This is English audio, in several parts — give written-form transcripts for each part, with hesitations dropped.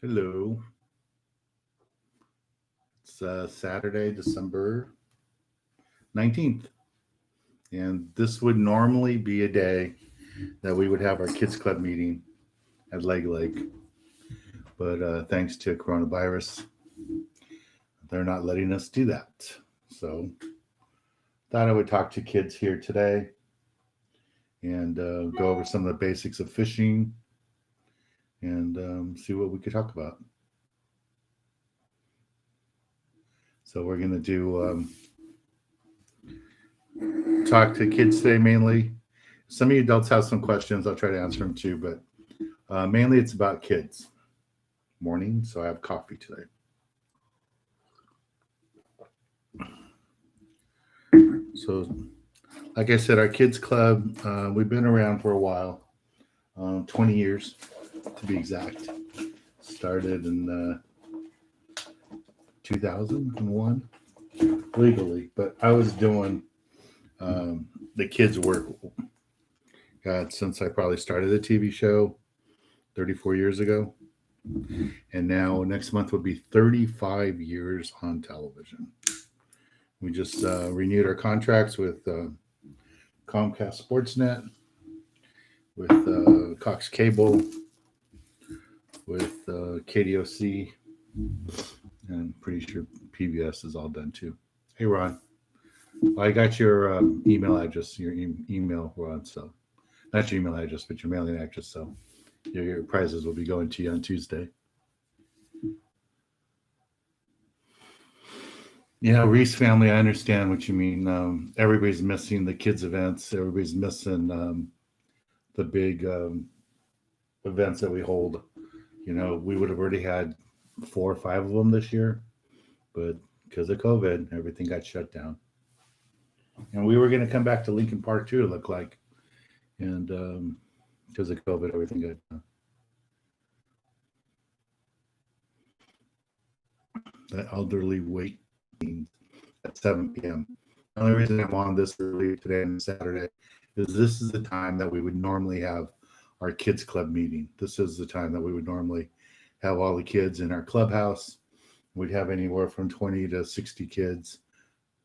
Hello. It's Saturday, December 19th. And this would normally be a day that we would have our kids club meeting at Leg Lake. But thanks to coronavirus, they're not letting us do that. So thought I would talk to kids here today and go over some of the basics of fishing and see what we could talk about. So we're going to do talk to kids today mainly. Some of you adults have some questions. I'll try to answer them too, but mainly it's about kids. Morning, so I have coffee today. So, like I said, our kids club, we've been around for a while, 20 years to be exact. Started in 2001 legally, but I was doing the kids' work, God, since I probably started the TV show 34 years ago. And now next month will be 35 years on television. We just renewed our contracts with Comcast Sportsnet, with Cox Cable, with KDOC, and I'm pretty sure PBS is all done too. Hey, Ron. Well, I got your email address, your email, Ron. So, not your email address, but your mailing address. So, your prizes will be going to you on Tuesday. Yeah, Reese family, I understand what you mean. Everybody's missing the kids' events. Everybody's missing the big events that we hold. You know, we would have already had 4 or 5 of them this year, but because of COVID, everything got shut down. And we were going to come back to Lincoln Park too, it looked like. And because of COVID, everything got done. That elderly waiting at 7 p.m. The only reason I'm on this early today and Saturday is this is the time that we would normally have our kids club meeting. This is the time that we would normally have all the kids in our clubhouse. We'd have anywhere from 20 to 60 kids.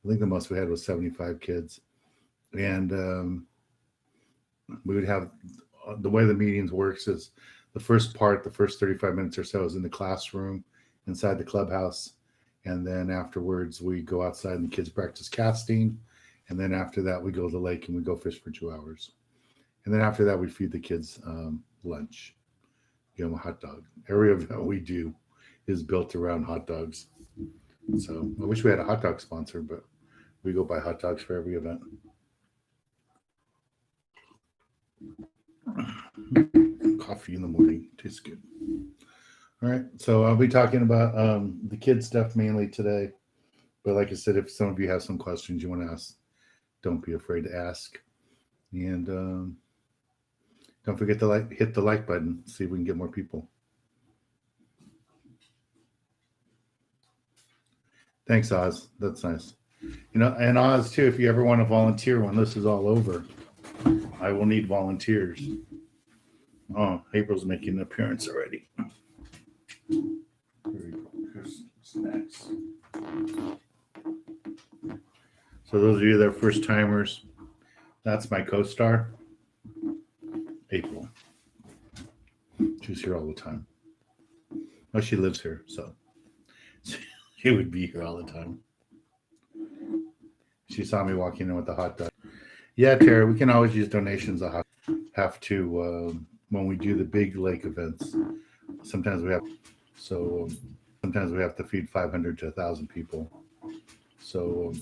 I think the most we had was 75 kids. And we would have the way the meetings works is the first 35 minutes or so is in the classroom inside the clubhouse. And then afterwards, we go outside and the kids practice casting. And then after that, we go to the lake and we go fish for 2 hours. And then after that, we feed the kids lunch, give them a hot dog. Every event we do is built around hot dogs. So I wish we had a hot dog sponsor, but we go buy hot dogs for every event. Coffee in the morning tastes good. All right, so I'll be talking about the kids stuff mainly today. But like I said, if some of you have some questions you want to ask, don't be afraid to ask. And don't forget to hit the like button. See if we can get more people. Thanks, Oz. That's nice. You know, and Oz too. If you ever want to volunteer when this is all over, I will need volunteers. Oh, April's making an appearance already. Here's snacks. So those of you that are first timers, that's my co-star, April. She's here all the time. Oh, she lives here, so she would be here all the time. She saw me walking in with the hot dog. Yeah, Tara, we can always use donations. I have to when we do the big lake events. Sometimes we have to feed 500 to 1,000 people. So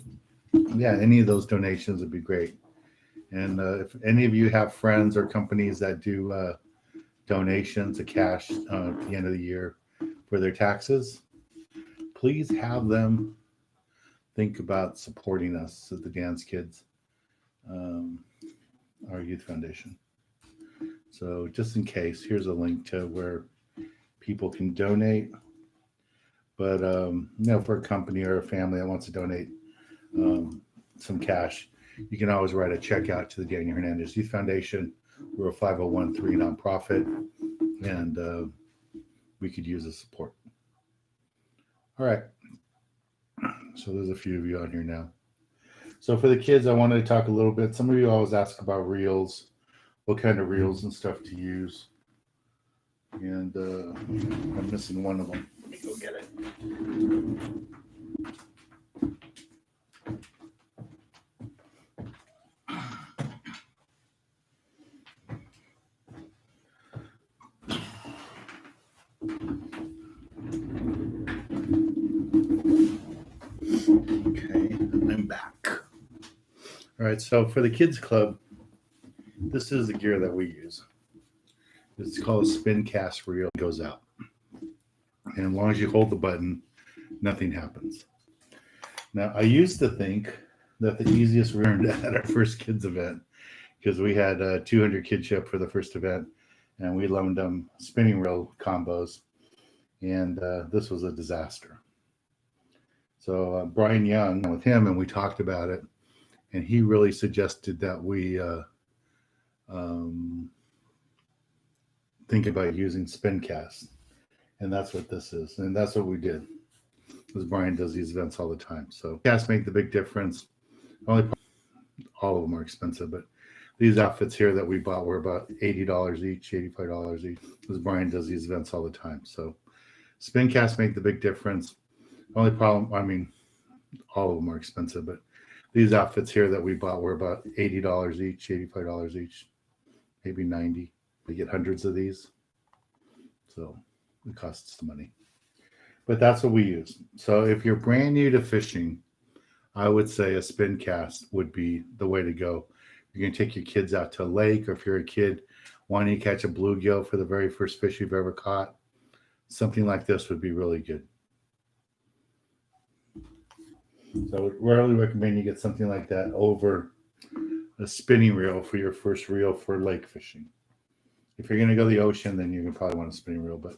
yeah, any of those donations would be great. And if any of you have friends or companies that do donations of cash at the end of the year for their taxes, please have them think about supporting us at the Dance Kids, our youth foundation. So just in case, here's a link to where people can donate. But you know, for a company or a family that wants to donate some cash, you can always write a check out to the Daniel Hernandez Youth Foundation. We're a 501(c) nonprofit, and we could use a support. All right. So there's a few of you on here now. So for the kids, I wanted to talk a little bit. Some of you always ask about reels, what kind of reels and stuff to use. And I'm missing one of them. Let me go get it. Okay, I'm back. All right, so for the kids club, this is the gear that we use. It's called a spin cast reel. It goes out. And as long as you hold the button, nothing happens. Now, I used to think that the easiest we learned at our first kids event, because we had 200 kids show up for the first event, and we loaned them spinning reel combos, and this was a disaster. So Brian Young, with him, and we talked about it, and he really suggested that we think about using spin cast, and that's what this is, and that's what we did. Because Brian does these events all the time, so cast make the big difference. Only all of them are expensive, but these outfits here that we bought were about $80 each, $85 each. Because Brian does these events all the time, so spin cast make the big difference. Only problem, I mean, all of them are expensive, but these outfits here that we bought were about $80 each, $85 each, maybe 90. We get hundreds of these, so it costs some money. But that's what we use. So if you're brand new to fishing, I would say a spin cast would be the way to go. You're going to take your kids out to a lake, or if you're a kid wanting to catch a bluegill for the very first fish you've ever caught, something like this would be really good. So I would really recommend you get something like that over a spinning reel for your first reel for lake fishing. If you're going to go to the ocean, then you're going to probably want a spinning reel. But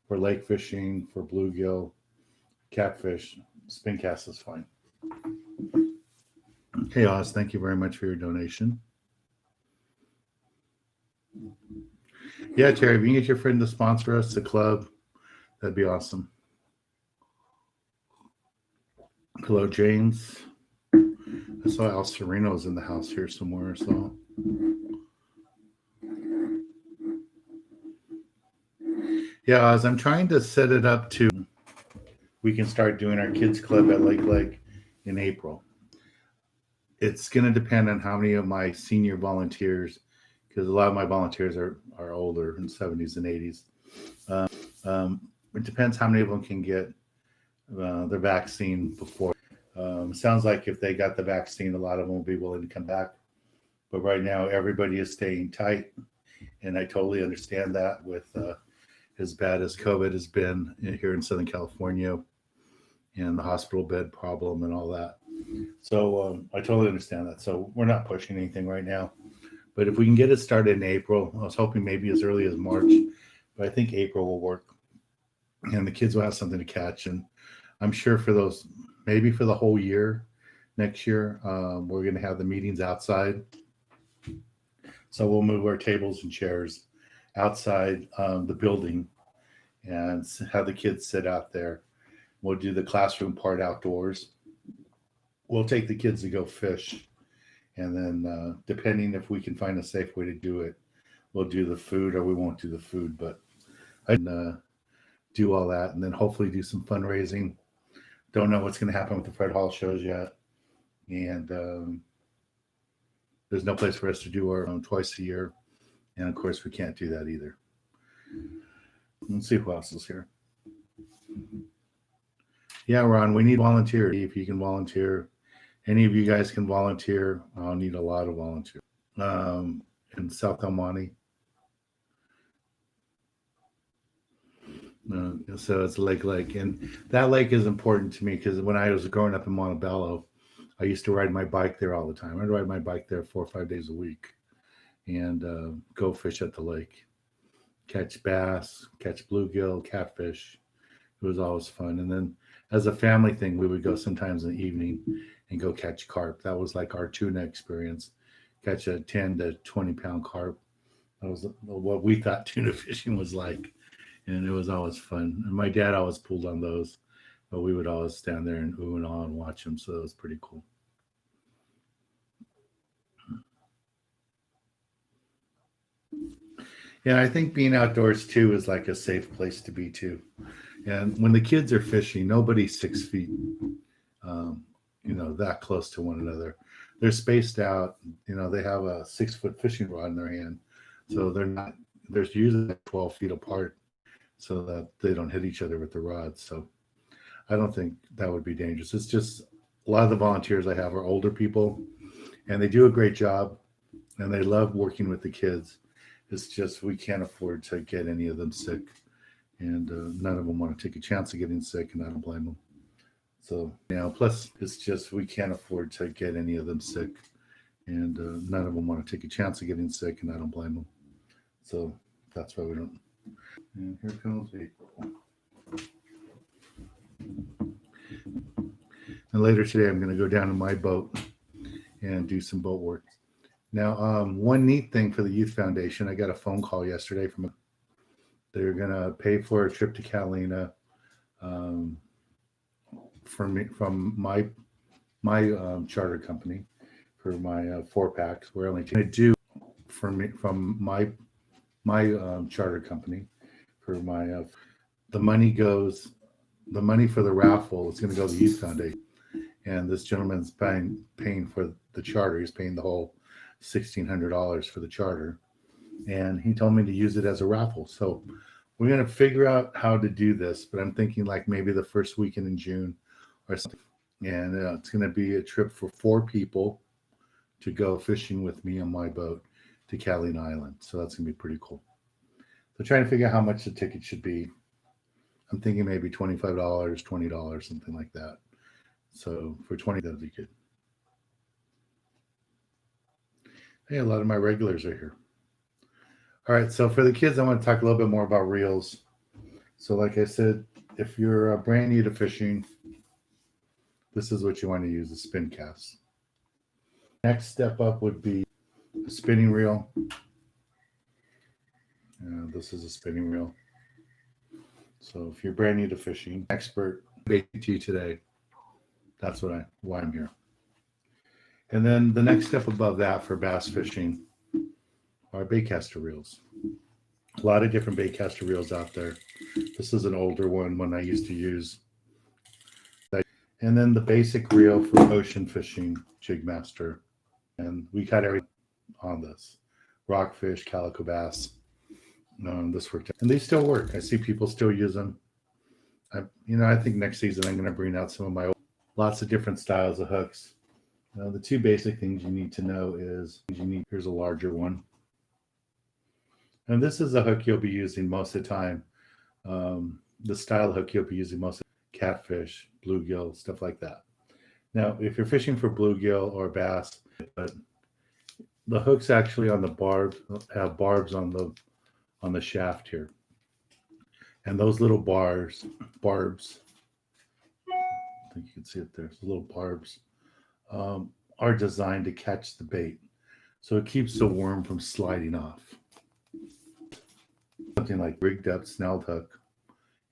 for lake fishing, for bluegill, catfish, spin cast is fine. Hey, Oz, thank you very much for your donation. Yeah, Terry, if you can get your friend to sponsor us, the club, that'd be awesome. Hello, James. I saw Al Sereno's in the house here somewhere, so. Yeah, as I'm trying to set it up to, we can start doing our kids club at Lake in April. It's going to depend on how many of my senior volunteers, because a lot of my volunteers are older, in 70s and 80s. It depends how many of them can get the vaccine before. Sounds like if they got the vaccine, a lot of them will be willing to come back. But right now, everybody is staying tight, and I totally understand that with as bad as COVID has been here in Southern California and the hospital bed problem and all that. So I totally understand that. So we're not pushing anything right now. But if we can get it started in April, I was hoping maybe as early as March, but I think April will work. And the kids will have something to catch. And I'm sure for those, maybe for the whole year, next year, we're going to have the meetings outside. So we'll move our tables and chairs outside the building and have the kids sit out there. We'll do the classroom part outdoors. We'll take the kids to go fish. And then depending if we can find a safe way to do it, we'll do the food or we won't do the food. But I can do all that and then hopefully do some fundraising. Don't know what's going to happen with the Fred Hall shows yet. And there's no place for us to do our own twice a year. And of course, we can't do that either. Let's see who else is here. Yeah, Ron, we need volunteers. If you can volunteer, any of you guys can volunteer. I'll need a lot of volunteers. In South El Monte. So it's Lake. And that lake is important to me because when I was growing up in Montebello, I used to ride my bike there all the time. I'd ride my bike there 4 or 5 days a week and go fish at the lake. Catch bass, catch bluegill, catfish. It was always fun. And then as a family thing, we would go sometimes in the evening and go catch carp. That was like our tuna experience. Catch a 10 to 20 pound carp. That was what we thought tuna fishing was like. and it was always fun. And my dad always pulled on those, but we would always stand there and ooh and ah and watch them. So it was pretty cool. Yeah, I think being outdoors too is like a safe place to be too. And when the kids are fishing, nobody's 6 feet, um, that close to one another. They're spaced out. They have a 6 foot fishing rod in their hand, so they're not. They're usually like 12 feet apart, so that they don't hit each other with the rods. So I don't think that would be dangerous. It's just a lot of the volunteers I have are older people, and they do a great job, and they love working with the kids. It's just we can't afford to get any of them sick, and none of them want to take a chance of getting sick, and I don't blame them. So plus it's just we can't afford to get any of them sick, and none of them want to take a chance of getting sick, and I don't blame them. So that's why we don't. And here comes April. And later today, I'm going to go down to my boat and do some boat work. Now, one neat thing for the Youth Foundation, I got a phone call yesterday they're going to pay for a trip to Catalina from my charter company for my 4-packs. We're only going to do from my charter company for my the money for the raffle is going to go to the Youth Foundation, and this gentleman's paying for the charter. He's paying the whole $1,600 for the charter, and he told me to use it as a raffle. So we're going to figure out how to do this, but I'm thinking like maybe the first weekend in June or something. And it's going to be a trip for 4 people to go fishing with me on my boat to Catalina Island. So that's going to be pretty cool. So trying to figure out how much the ticket should be. I'm thinking maybe $25, $20, something like that. So for 20, that'd be good. Hey, a lot of my regulars are here. All right, so for the kids, I want to talk a little bit more about reels. So like I said, if you're brand new to fishing, this is what you want to use, a spin cast. Next step up would be a spinning reel. This is a spinning reel. So if you're brand new to fishing, expert bait to you today. That's why I'm here. And then the next step above that for bass fishing are baitcaster reels. A lot of different baitcaster reels out there. This is an older one I used to use. And then the basic reel for ocean fishing, Jig Master. And we got everything on this. Rockfish, calico bass. This worked out. And they still work. I see people still use them. I think next season I'm going to bring out some of my lots of different styles of hooks. The 2 basic things you need to know is here's a larger one. And this is a hook you'll be using most of the time. The style of hook you'll be using most of the catfish, bluegill, stuff like that. Now, if you're fishing for bluegill or bass, but the hooks actually on the barb have barbs on the shaft here. And those little barbs, I think you can see it there, the little barbs are designed to catch the bait. So it keeps the worm from sliding off. Something like rigged up snelled hook.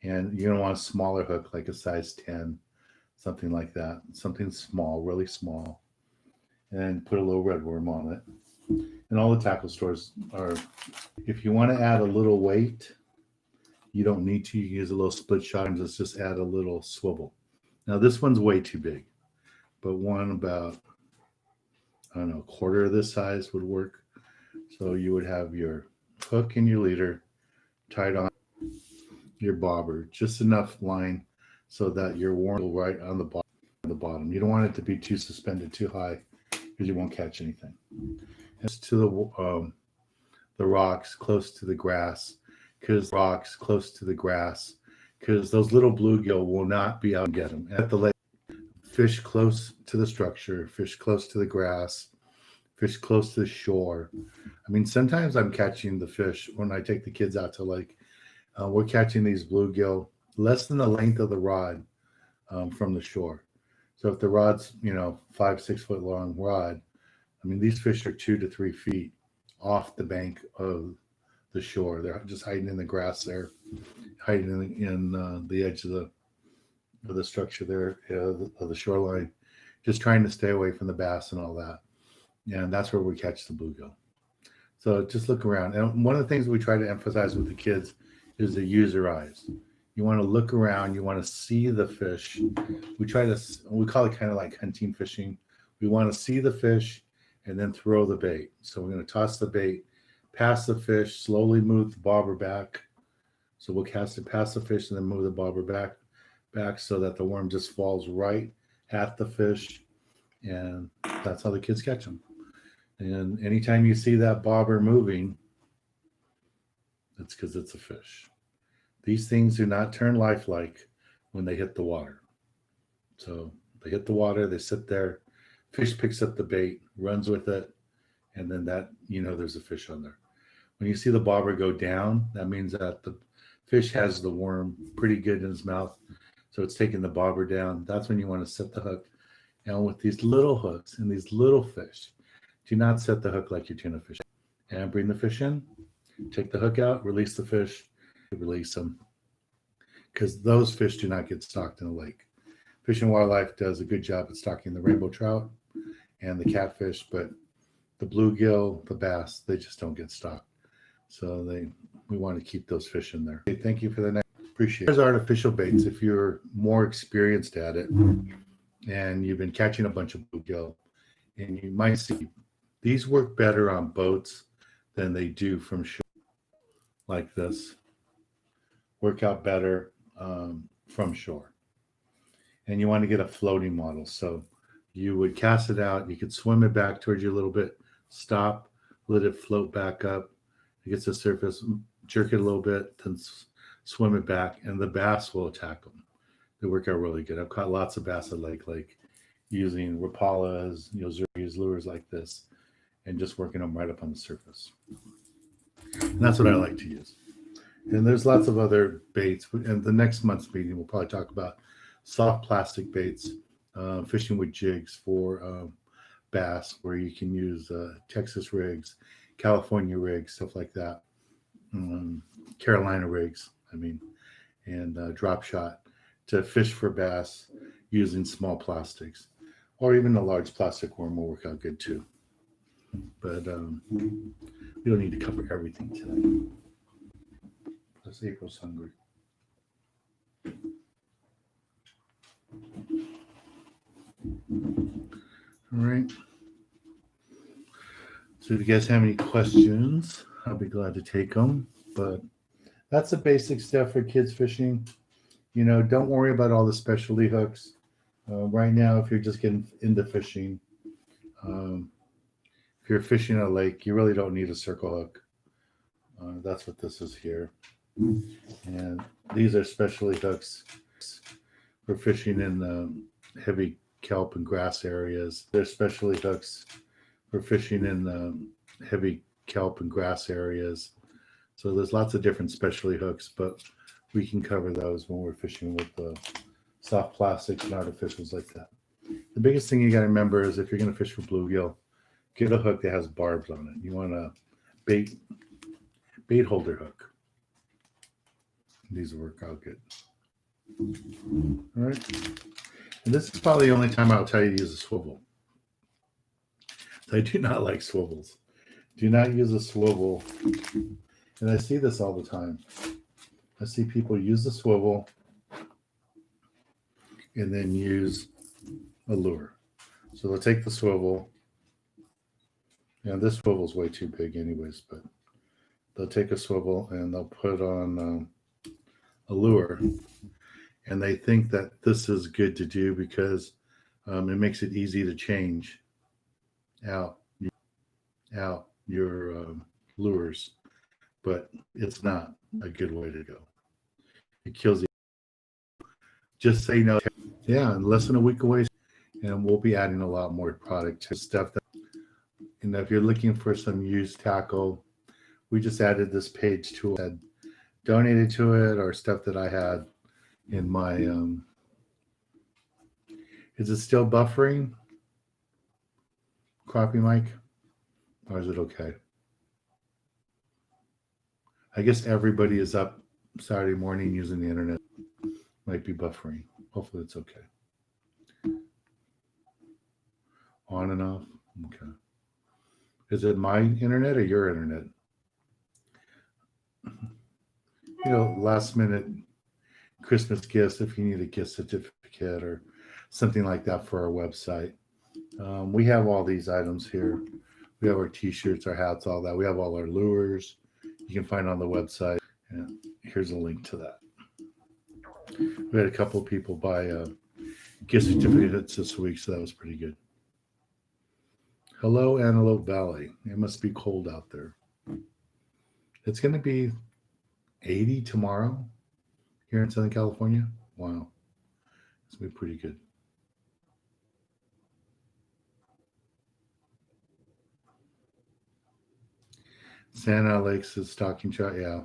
And you're going to want a smaller hook, like a size 10, something like that. Something small, really small. And put a little red worm on it. And all the tackle stores are, if you want to add a little weight, you don't need to use a little split shot and just add a little swivel. Now this one's way too big, but one about, I don't know, a quarter of this size would work. So you would have your hook and your leader tied on your bobber, just enough line so that your worm will right on the bottom. You don't want it to be too suspended too high because you won't catch anything. It's to the rocks close to the grass, because those little bluegill will not be out and get them. At the lake, fish close to the structure, fish close to the grass, fish close to the shore. I mean, sometimes I'm catching the fish when I take the kids out to lake. We're catching these bluegill less than the length of the rod from the shore. So if the rod's 5-6 foot long rod, I mean, these fish are 2 to 3 feet off the bank of the shore. They're just hiding in the grass there. hiding in the edge of the structure there of the shoreline, just trying to stay away from the bass and all that. And that's where we catch the bluegill. So just look around. And one of the things we try to emphasize with the kids is to use your eyes. You want to look around. You want to see the fish. We call it kind of like hunting fishing. We want to see the fish and then throw the bait. So we're going to toss the bait, pass the fish, slowly move the bobber back. So we'll cast it past the fish and then move the bobber back so that the worm just falls right at the fish. And that's how the kids catch them. And anytime you see that bobber moving, it's because it's a fish. These things do not turn lifelike when they hit the water. So they hit the water, they sit there, fish picks up the bait, runs with it, and then there's a fish on there. When you see the bobber go down, that means that the fish has the worm pretty good in his mouth. So it's taking the bobber down. That's when you want to set the hook. And with these little hooks and these little fish, do not set the hook like your tuna fish. And bring the fish in, take the hook out, release the fish, release them. Because those fish do not get stocked in the lake. Fish and Wildlife does a good job at stocking the rainbow trout and the catfish, but the bluegill, the bass, they just don't get stocked. So we want to keep those fish in there. Okay, thank you for the next. Appreciate it. There's artificial baits. If you're more experienced at it and you've been catching a bunch of bluegill, and you might see these work better on boats than they do from shore, like this. Work out better from shore. And you want to get a floating model. So you would cast it out. You could swim it back towards you a little bit, stop, let it float back up. It gets to the surface, jerk it a little bit, then swim it back, and the bass will attack them. They work out really good. I've caught lots of bass at Lake using Rapalas, Zuri's lures like this, and just working them right up on the surface. And that's what I like to use. And there's lots of other baits. And the next month's meeting, we'll probably talk about soft plastic baits, fishing with jigs for bass, where you can use Texas rigs, California rigs, stuff like that, Carolina rigs, and drop shot to fish for bass using small plastics, or even a large plastic worm will work out good too. But we don't need to cover everything today. Plus April's hungry. All right. So if you guys have any questions, I'll be glad to take them. But that's the basic stuff for kids fishing. Don't worry about all the specialty hooks. Right now, if you're just getting into fishing, if you're fishing a lake, you really don't need a circle hook. That's what this is here. And these are specialty hooks for fishing in the heavy kelp and grass areas. They're specialty hooks for fishing in the heavy kelp and grass areas. So there's lots of different specialty hooks, but we can cover those when we're fishing with the soft plastics and artificials like that. The biggest thing you got to remember is if you're going to fish for bluegill, get a hook that has barbs on it. You want a bait holder hook. These will work out good. All right. And this is probably the only time I'll tell you to use a swivel. I do not like swivels. Do not use a swivel. And I see this all the time. I see people use the swivel and then use a lure. So they'll take the swivel. And this swivel's way too big anyways, but they'll take a swivel and they'll put on a lure. And they think that this is good to do because it makes it easy to change out your lures. But it's not a good way to go. It kills you. Just say no. Yeah, in less than a week away, and we'll be adding a lot more product to stuff that, if you're looking for some used tackle, we just added this page to it, donated to it, or stuff that I had in my, is it still buffering? Crappie mic? Or is it okay? I guess everybody is up Saturday morning using the internet. Might be buffering. Hopefully it's okay. On and off. Okay. Is it my internet or your internet? Last minute Christmas gifts if you need a gift certificate or something like that for our website. We have all these items here. We have our t-shirts, our hats, all that. We have all our lures you can find on the website. And here's a link to that. We had a couple of people buy gift certificates this week, so that was pretty good. Hello, Antelope Valley. It must be cold out there. It's going to be 80 tomorrow here in Southern California. Wow. It's going to be pretty good. Santa Lakes is stocking trout. Yeah.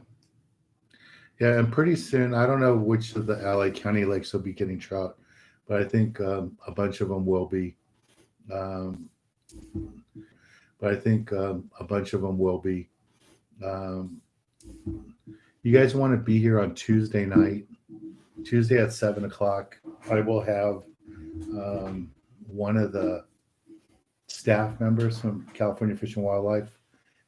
Yeah. And pretty soon, I don't know which of the LA County lakes will be getting trout, but I think a bunch of them will be. Um, Um, you guys want to be here on Tuesday night? Tuesday at 7 o'clock. I will have one of the staff members from California Fish and Wildlife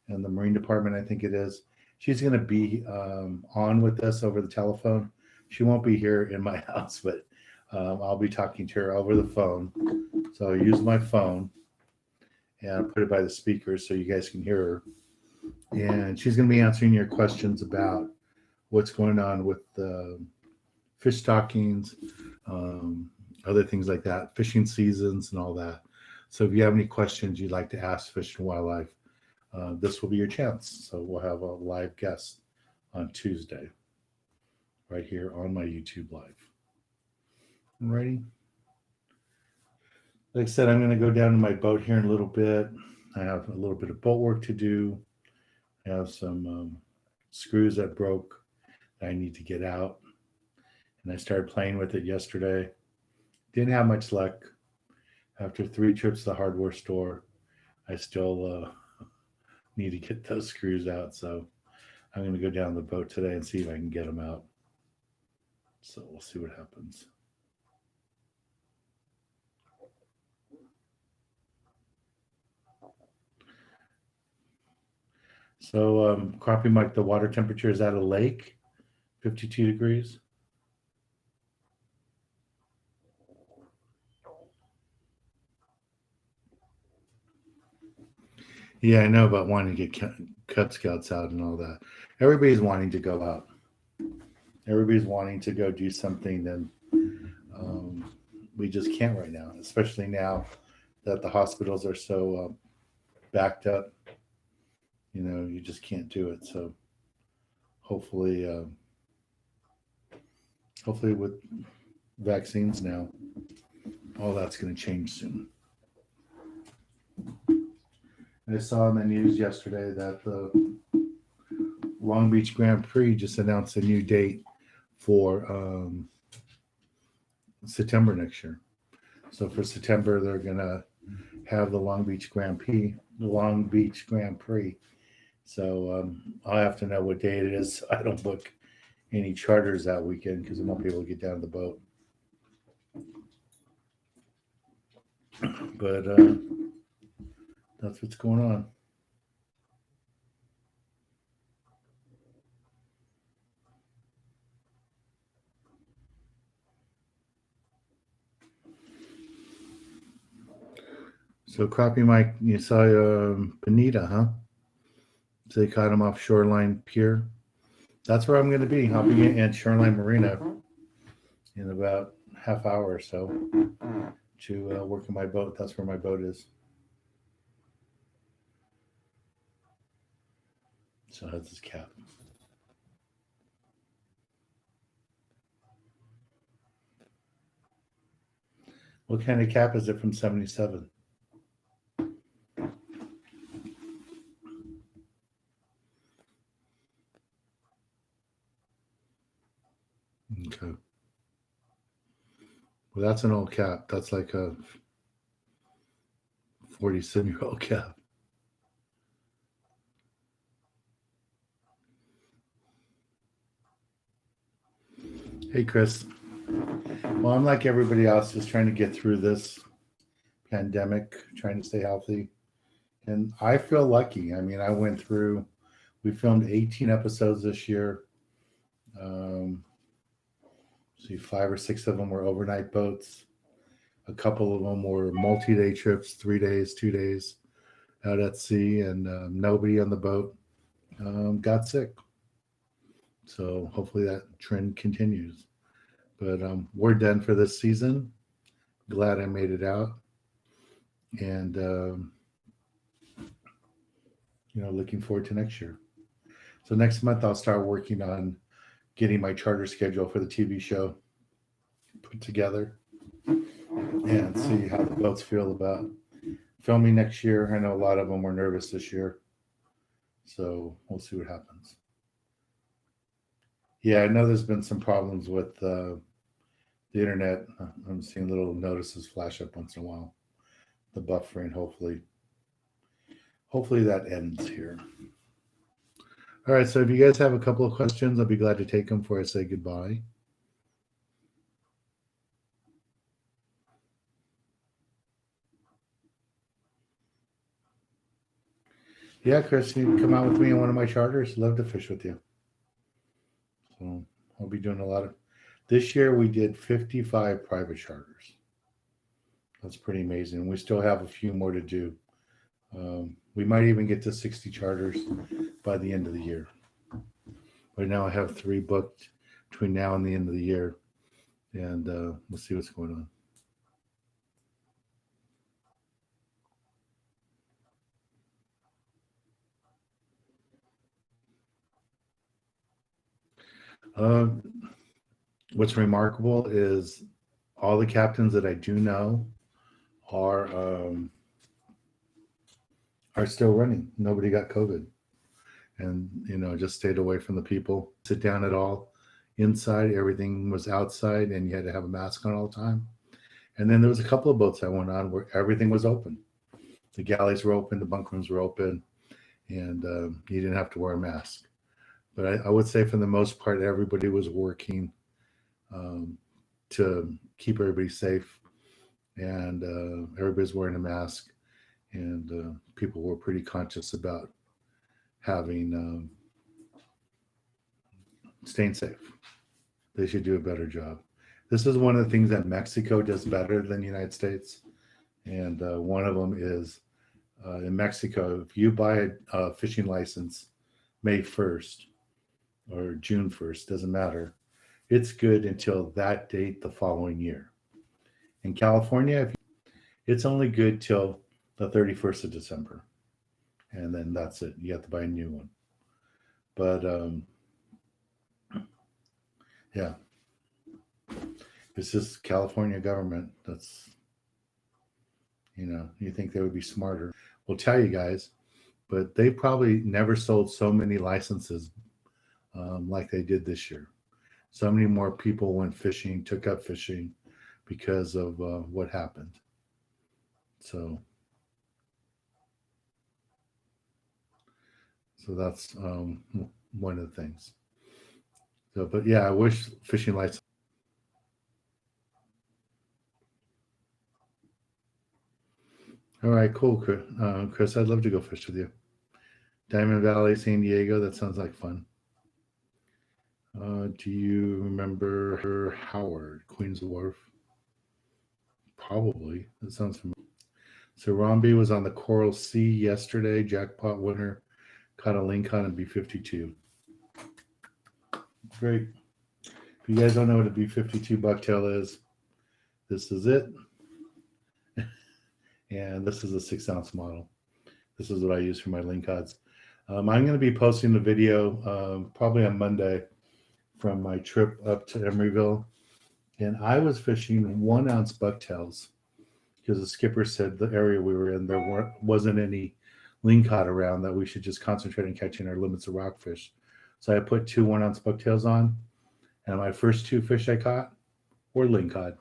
and the Marine Department, I think it is. She's going to be on with us over the telephone. She won't be here in my house, but I'll be talking to her over the phone. So I'll use my phone and put it by the speaker so you guys can hear her. And she's going to be answering your questions about what's going on with the fish stockings, other things like that, fishing seasons and all that. So if you have any questions you'd like to ask Fish and Wildlife, this will be your chance. So we'll have a live guest on Tuesday right here on my YouTube live. Alrighty. Like I said, I'm going to go down to my boat here in a little bit. I have a little bit of boat work to do. I have some screws that broke that I need to get out. And I started playing with it yesterday. Didn't have much luck. After 3 trips to the hardware store, I still need to get those screws out. So I'm going to go down the boat today and see if I can get them out. So we'll see what happens. So crappie Mike, the water temperature is at a lake, 52 degrees. Yeah, I know about wanting to get Cub Scouts out and all that. Everybody's wanting to go out. Everybody's wanting to go do something, and we just can't right now, especially now that the hospitals are so backed up. You just can't do it. So hopefully with vaccines now, all that's going to change soon. I saw in the news yesterday that the Long Beach Grand Prix just announced a new date for September next year. So for September, they're going to have the Long Beach Grand Prix. So I'll have to know what day it is. So I don't book any charters that weekend because I won't be able to get down the boat. But that's what's going on. So crappie Mike, you saw Bonita, huh? So they caught him off Shoreline Pier. That's where I'm going to be, hopping in at Shoreline Marina in about half hour or so to work on my boat. That's where my boat is. So it has this cap. What kind of cap is it from 77? Okay. Well, that's an old cap. That's like a 47-year-old cap. Hey, Chris. Well, I'm like everybody else, just trying to get through this pandemic, trying to stay healthy. And I feel lucky. I mean, we filmed 18 episodes this year. See, 5 or 6 of them were overnight boats. A couple of them were multi-day trips, 3 days, 2 days out at sea, and nobody on the boat got sick. So hopefully that trend continues. But we're done for this season. Glad I made it out. And, looking forward to next year. So next month, I'll start working on getting my charter schedule for the TV show put together and see how the boats feel about filming next year. I know a lot of them were nervous this year. So we'll see what happens. Yeah, I know there's been some problems with the internet. I'm seeing little notices flash up once in a while. The buffering, hopefully that ends here. All right, so if you guys have a couple of questions, I'll be glad to take them before I say goodbye. Yeah, Chris, you can come out with me on one of my charters. Love to fish with you. So I'll be doing this year we did 55 private charters. That's pretty amazing. We still have a few more to do. We might even get to 60 charters by the end of the year. Right now I have 3 booked between now and the end of the year. And we'll see what's going on. What's remarkable is all the captains that I do know are still running. Nobody got COVID, and just stayed away from the people. Sit down at all inside. Everything was outside, and you had to have a mask on all the time. And then there was a couple of boats I went on where everything was open. The galleys were open, the bunk rooms were open, and you didn't have to wear a mask. But I would say for the most part, everybody was working to keep everybody safe, and everybody's wearing a mask, and people were pretty conscious about having staying safe. They should do a better job. This is one of the things that Mexico does better than the United States, and one of them is in Mexico, if you buy a fishing license May 1st or June 1st, doesn't matter, it's good until that date the following year. In California, it's only good till the 31st of December. And then that's it. You have to buy a new one. But yeah, it's just California government. That's, you think they would be smarter. We'll tell you guys, but they probably never sold so many licenses like they did this year. So many more people went fishing, took up fishing because of what happened. So that's one of the things. So, but yeah, I wish fishing license. All right, cool, Chris. I'd love to go fish with you. Diamond Valley, San Diego. That sounds like fun. Do you remember Howard, Queens Wharf? Probably. That sounds familiar. So Romby was on the Coral Sea yesterday. Jackpot winner. Caught a lingcod and B52. Great. If you guys don't know what a B52 bucktail is, this is it. And this is a 6-ounce model. This is what I use for my lingcods. I'm going to be posting the video probably on Monday from my trip up to Emeryville. And I was fishing 1-ounce bucktails because the skipper said the area we were in, there wasn't any lingcod around, that we should just concentrate on catching our limits of rockfish. So I put 2 1-ounce bucktails on, and my first 2 fish I caught were lingcod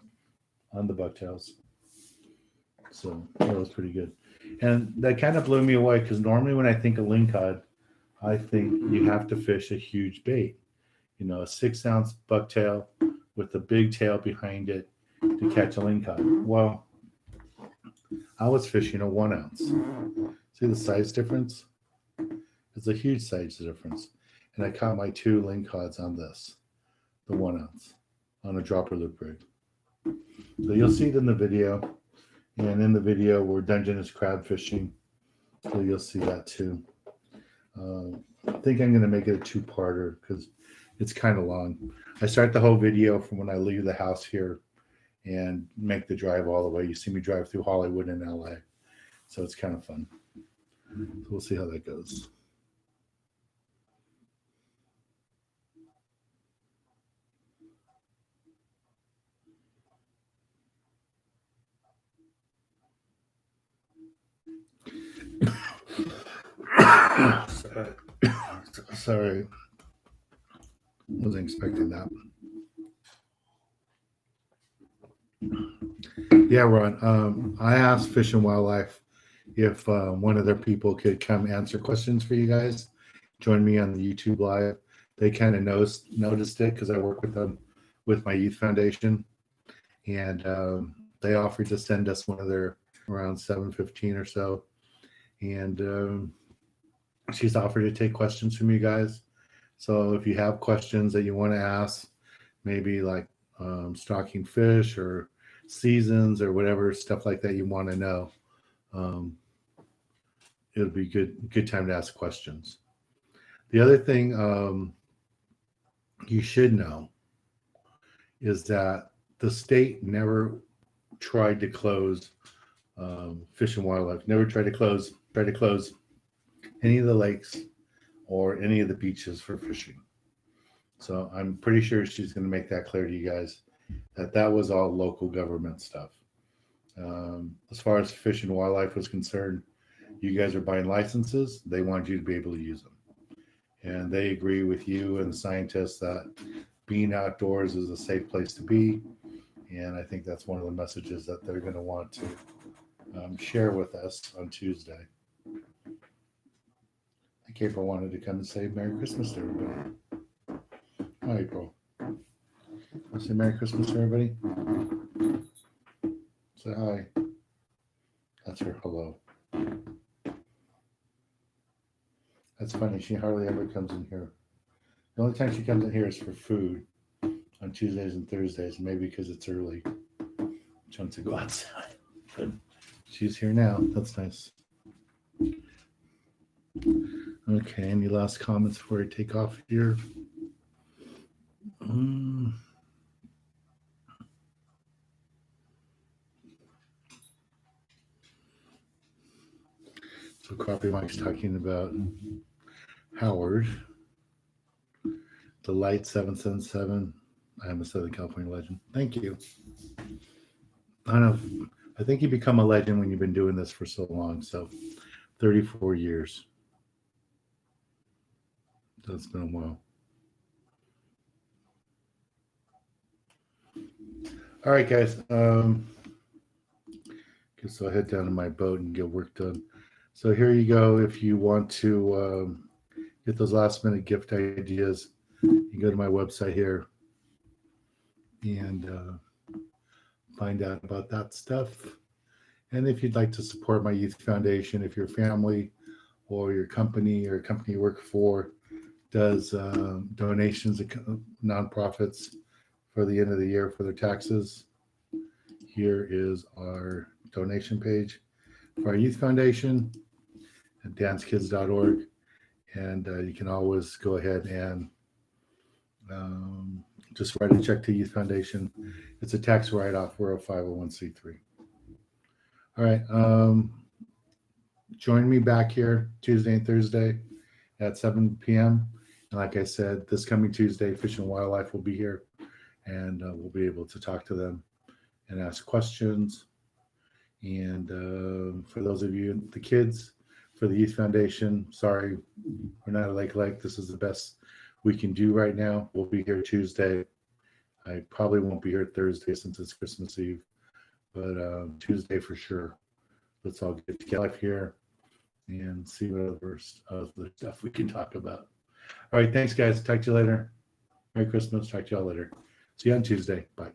on the bucktails. So that was pretty good. And that kind of blew me away, because normally when I think of lingcod, I think you have to fish a huge bait. A 6-ounce bucktail with the big tail behind it to catch a lingcod. Well, I was fishing a 1 ounce. See the size difference? It's a huge size difference. And I caught my 2 lingcods on this, the 1 ounce, on a dropper loop rig. So you'll see it in the video. And in the video, we're Dungeness crab fishing. So you'll see that too. I think I'm going to make it a 2-parter because it's kind of long. I start the whole video from when I leave the house here and make the drive all the way. You see me drive through Hollywood and LA. So it's kind of fun. So we'll see how that goes. Sorry. Wasn't expecting that. Yeah, Ron. I asked Fish and Wildlife if one of their people could come answer questions for you guys. Join me on the YouTube Live. They kind of noticed it because I work with them with my youth foundation. And they offered to send us one of their around 7:15 or so. And she's offered to take questions from you guys. So if you have questions that you want to ask, maybe like stocking fish or seasons or whatever stuff like that you want to know, it'll be good time to ask questions. The other thing you should know is that the state never tried to close Fish and Wildlife, never tried to close any of the lakes or any of the beaches for fishing. So I'm pretty sure she's going to make that clear to you guys that was all local government stuff. As far as Fish and Wildlife was concerned, you guys are buying licenses. They want you to be able to use them. And they agree with you and the scientists that being outdoors is a safe place to be. And I think that's one of the messages that they're going to want to share with us on Tuesday. I think April wanted to come and say Merry Christmas to everybody. Hi, April. Want to say Merry Christmas to everybody? Say hi. That's her hello. That's funny. She hardly ever comes in here. The only time she comes in here is for food on Tuesdays and Thursdays, maybe because it's early. She wants to go outside. But she's here now. That's nice. Okay, any last comments before I take off here? So Crappie Mike's talking about Howard, the Light 777. I am a Southern California legend. Thank you. I think you become a legend when you've been doing this for so long. So 34 years. That's been a while. All right, guys. Guess I'll head down to my boat and get work done. So here you go. If you want to get those last minute gift ideas, you can go to my website here and find out about that stuff. And if you'd like to support my youth foundation, if your family or your company or company you work for does donations to nonprofits for the end of the year for their taxes, here is our donation page for our youth foundation at dancekids.org. And you can always go ahead and just write a check to Youth Foundation. It's a tax write-off. We're a 501c3. All right. Join me back here Tuesday and Thursday at 7 p.m. And like I said, this coming Tuesday, Fish and Wildlife will be here, and we'll be able to talk to them and ask questions. And for those of you, the kids, for the Youth Foundation, sorry, we're not a lake. This is the best we can do right now. We'll be here Tuesday. I probably won't be here Thursday since it's Christmas Eve, but Tuesday for sure. Let's all get together here and see what other stuff we can talk about. All right, thanks, guys. Talk to you later. Merry Christmas. Talk to y'all later. See you on Tuesday. Bye.